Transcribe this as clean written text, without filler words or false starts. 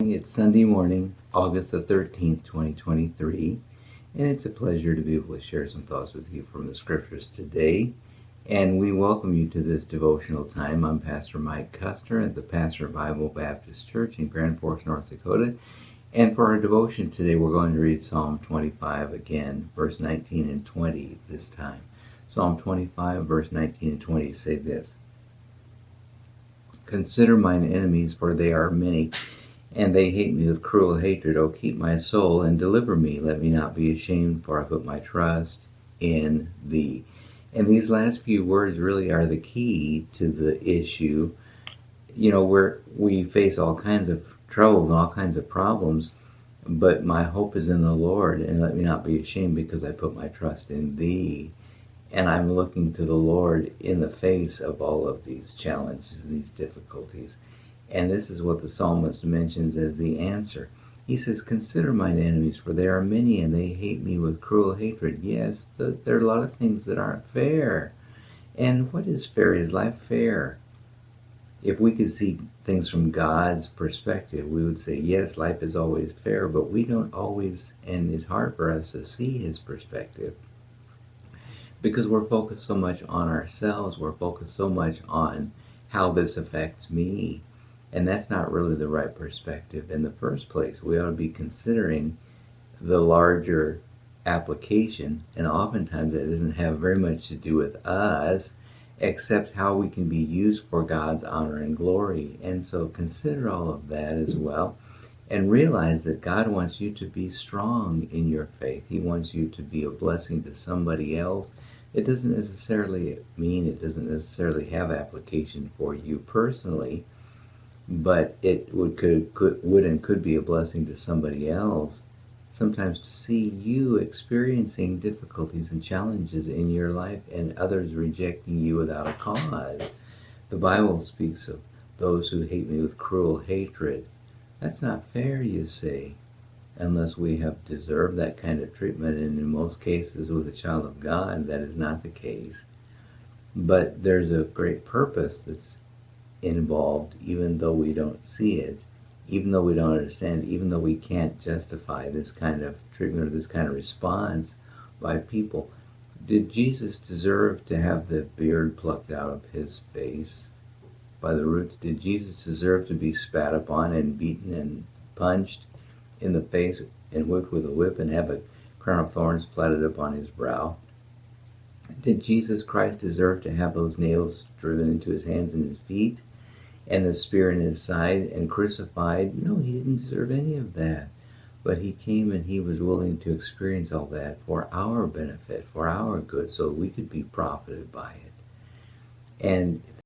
It's Sunday morning, August the 13th, 2023, and it's a pleasure to be able to share some thoughts with you from the scriptures today. And we welcome you to this devotional time. I'm Pastor Mike Custer at the Pastor Bible Baptist Church in Grand Forks, North Dakota. And for our devotion today, we're going to read Psalm 25 again, verse 19 and 20 this time. Psalm 25, verse 19 and 20 say this: "Consider mine enemies, for they are many, and they hate me with cruel hatred. O keep my soul and deliver me. Let me not be ashamed, for I put my trust in thee." And these last few words really are the key to the issue. Where we face all kinds of troubles, all kinds of problems, but my hope is in the Lord, and let me not be ashamed because I put my trust in thee. And I'm looking to the Lord in the face of all of these challenges, these difficulties. And this is what the psalmist mentions as the answer. He says, "Consider mine enemies, for they are many, and they hate me with cruel hatred." Yes, there are a lot of things that aren't fair. And what is fair? Is life fair? If we could see things from God's perspective, we would say, yes, life is always fair, but we don't always, and it's hard for us to see his perspective because we're focused so much on ourselves. We're focused so much on how this affects me. And that's not really the right perspective in the first place. We ought to be considering the larger application, and oftentimes that doesn't have very much to do with us, except how we can be used for God's honor and glory. And so consider all of that as well, and realize that God wants you to be strong in your faith. He wants you to be a blessing to somebody else. It doesn't necessarily mean it doesn't necessarily have application for you personally, but it could be a blessing to somebody else. Sometimes to see you experiencing difficulties and challenges in your life and others rejecting you without a cause. The Bible speaks of those who hate me with cruel hatred. That's not fair, you say, unless we have deserved that kind of treatment. And in most cases with a child of God, that is not the case. But there's a great purpose that's involved, even though we don't see it, even though we don't understand, even though we can't justify this kind of treatment or this kind of response by people. Did Jesus deserve to have the beard plucked out of his face by the roots? Did Jesus deserve to be spat upon and beaten and punched in the face and whipped with a whip and have a crown of thorns platted upon his brow? Did Jesus Christ deserve to have those nails driven into his hands and his feet and the spear in his side and crucified? No, he didn't deserve any of that. But he came and he was willing to experience all that for our benefit, for our good, so we could be profited by it. And